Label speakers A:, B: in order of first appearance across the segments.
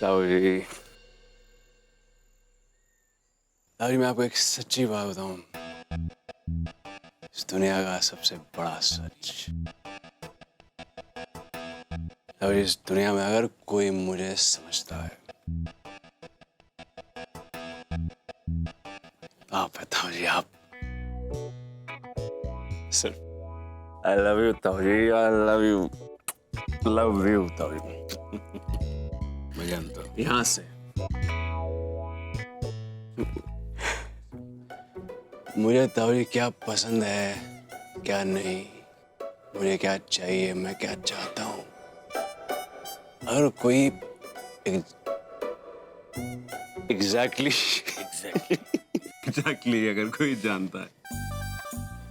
A: ताऊ जी, ताऊ जी मैं आपको एक सच्ची बात बताऊं, इस दुनिया का सबसे बड़ा सच, ताऊ जी इस दुनिया में अगर कोई मुझे समझता है, आप है ताऊ जी, आप। सिर्फ I love you ताऊ जी, I love you ताऊ जी।
B: मैं जानता हूँ।
A: यहाँ से मुझे ताऊ जी क्या पसंद है, क्या नहीं, मुझे क्या चाहिए, मैं क्या चाहता हूँ, अगर कोई
B: एग्जैक्टली अगर कोई जानता है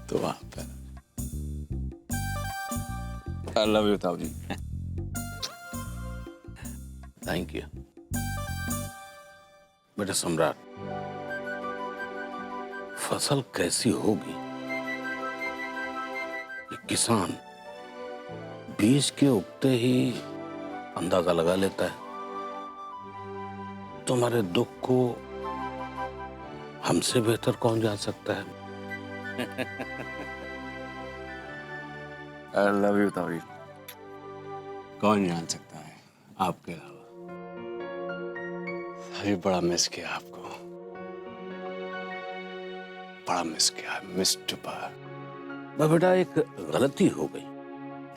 A: तो आप है। I love you ताऊ जी।
B: थैंक यू बेटा सम्राट। फसल कैसी होगी ये किसान बीज के उगते ही अंदाजा लगा लेता है। तुम्हारे दुख को हमसे बेहतर कौन जान सकता है?
A: I love you ताऊ जी। कौन जान सकता है आपके अलावा। अभी बड़ा मिस किया आपको, बड़ा मिस किया, मिस चुपा।
B: बेटा एक गलती हो गई।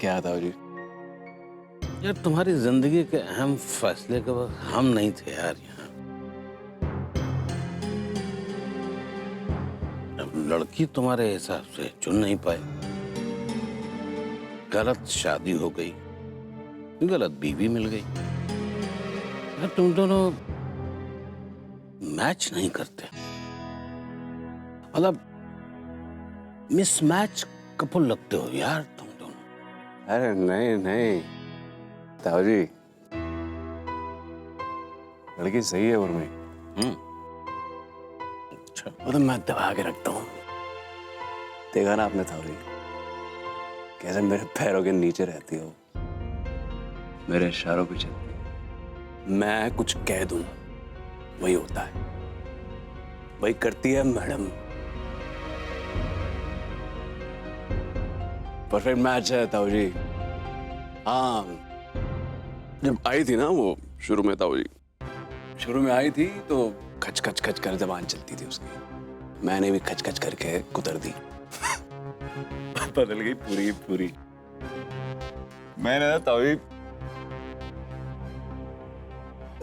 A: क्या ताऊ जी?
B: यार तुम्हारी जिंदगी के अहम फैसले के वक्त हम नहीं थे यार यहाँ। अब लड़की तुम्हारे हिसाब से चुन नहीं पाए, गलत शादी हो गई, गलत बीवी मिल गई। यार तुम दोनों मैच नहीं करते, मतलब मिसमैच कपल लगते हो यार तुम दोनों।
A: अरे नहीं नहीं ताऊ जी, लड़की सही है उर्मी।
B: अच्छा
A: वो तो मैं दबा के रखता हूँ। देखा ना आपने ताऊ जी, कैसे मेरे पैरों के नीचे रहती हो, मेरे इशारों पे चलती है। मैं कुछ कह दूं वही होता है, वही करती है मैडम। परफेक्ट मैच है ताऊ जी। हाँ, जब आई थी ना वो शुरू में ताऊ जी, शुरू में आई थी तो खच खच खच कर जबान चलती थी उसकी, मैंने भी खच खच करके कुतर दी। बदल गई पूरी पूरी। मैंने ना ताऊ जी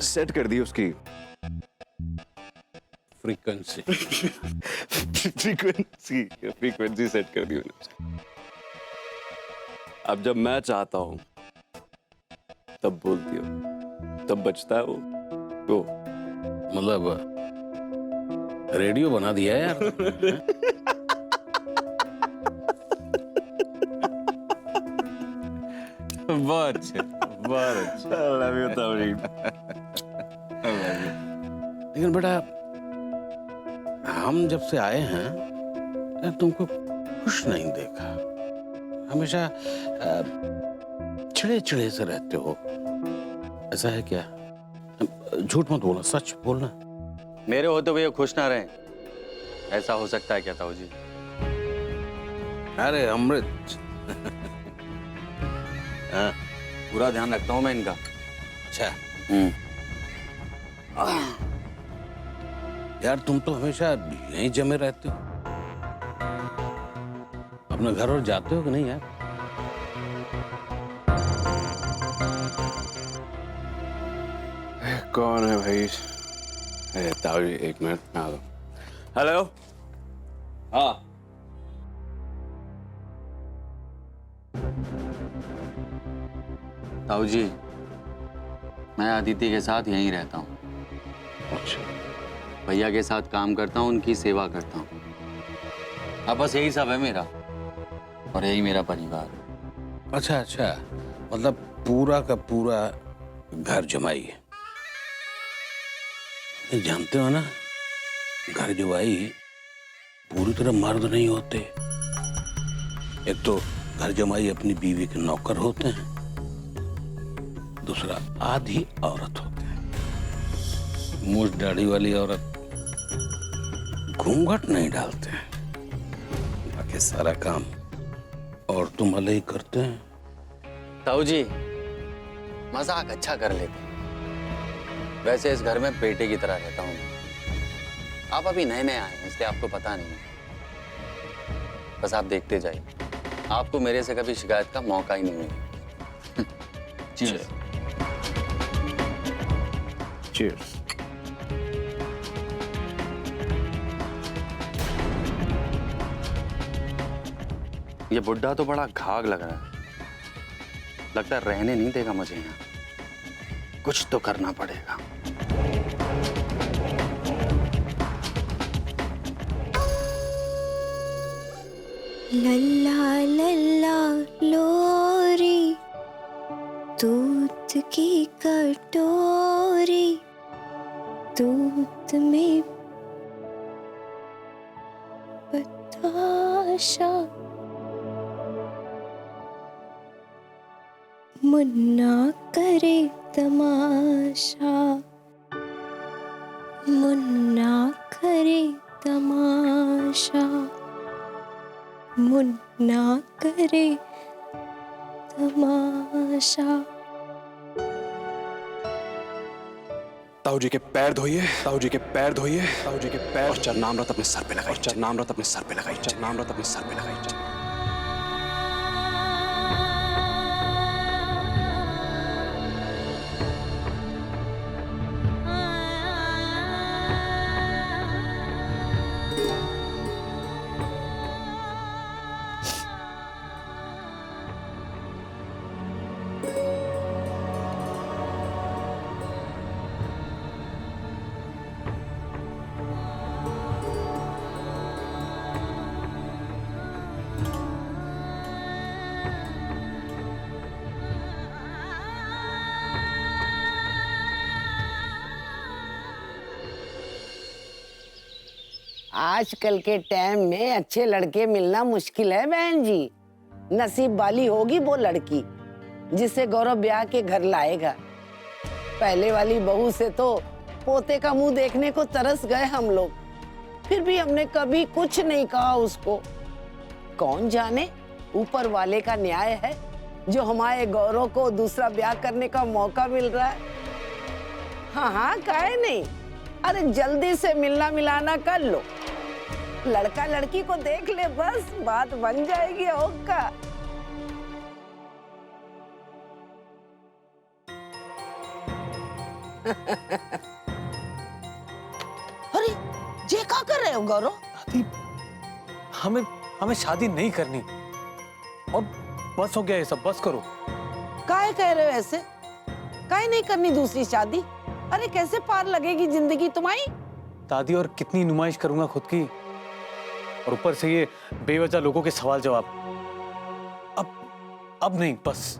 A: सेट कर दी उसकी
B: फ्रीक्वेंसी।
A: फ्रीक्वेंसी सेट कर दी मैंने उसकी। अब जब मैं चाहता हूं तब बोलती हो, तब बचता है वो।
B: मतलब रेडियो बना दिया है यार। बहुत अच्छा, बहुत अच्छा।
A: लव यू ताऊ जी।
B: लेकिन बेटा हम जब से आए हैं यार तुमको खुश नहीं देखा, हमेशा चिड़े चिड़े से रहते हो। ऐसा है क्या? झूठ मत बोलना, सच बोलना।
C: मेरे होते हुए खुश ना रहें, ऐसा हो सकता है क्या ताऊ जी?
B: अरे अमृत। हाँ,
C: पूरा ध्यान रखता हूँ मैं इनका।
B: अच्छा। यार तुम तो हमेशा यहीं जमे रहते हो, अपने घर और जाते हो कि नहीं यार?
A: कौन है भाई? अरे ताऊ जी एक मिनट में आ दो। हेलो।
C: हाँ ताऊ जी, मैं अदिति के साथ यहीं रहता हूँ।
B: अच्छा।
C: भैया के साथ काम करता हूँ, उनकी सेवा करता हूँ। अब बस यही सब है मेरा, और यही मेरा परिवार।
B: अच्छा अच्छा, मतलब पूरा का पूरा घर जमाई है। ये जानते हो ना, घर जमाई पूरी तरह मर्द नहीं होते। एक तो घर जमाई अपनी बीवी के नौकर होते हैं, दूसरा आधी औरत होते हैं। मूछ दाढ़ी वाली औरत घूंघट नहीं डालते हैं, बाकी सारा काम और तुम वाले ही करते हैं।
C: ताऊ जी मजाक अच्छा कर लेते, वैसे इस घर में बेटे की तरह रहता हूँ। आप अभी नए नए आए हैं इसलिए आपको पता नहीं है। बस आप देखते जाइए, आपको मेरे से कभी शिकायत का मौका ही नहीं मिलेगा। चीयर्स।
A: चीयर्स।
C: ये बुड्ढा तो बड़ा घाघ लग रहा है, लगता है रहने नहीं देगा मुझे यहाँ। कुछ तो करना पड़ेगा।
D: लल्ला लल्ला लोरी, दूध की कटोरी, दूध में बताशा, मुन्ना करे तमाशा, मुन्ना करे तमाशा, मुन्ना करे तमाशा।
A: ताऊ जी के पैर धोइए, ताऊ जी के पैर धोइए, ताऊ जी के पैर, और चरणामृत अपने सर पे लगाइए, और चरणामृत अपने सर पे लगाइए, चरणामृत अपने सर पे लगाइए।
E: आजकल के टाइम में अच्छे लड़के मिलना मुश्किल है बहन जी। नसीब वाली होगी वो लड़की जिसे गौरव ब्याह के घर लाएगा। पहले वाली बहू से तो पोते का मुंह देखने को तरस गए हम लोग, फिर भी हमने कभी कुछ नहीं कहा उसको। कौन जाने ऊपर वाले का न्याय है जो हमारे गौरव को दूसरा ब्याह करने का मौका मिल रहा है। हाँ हाँ काहे नहीं, अरे जल्दी से मिलना मिलाना कर लो, लड़का लड़की को देख ले, बस बात बन जाएगी। ओका अरे ये क्या कर रहे हो गौरव?
F: दादी, हमें हमें शादी नहीं करनी, और बस हो गया ये सब, बस करो।
E: काहे कह रहे हो ऐसे? काहे नहीं करनी दूसरी शादी? अरे कैसे पार लगेगी जिंदगी तुम्हारी?
F: दादी और कितनी नुमाइश करूंगा खुद की, और ऊपर से ये बेवजह लोगों के सवाल जवाब। अब नहीं, बस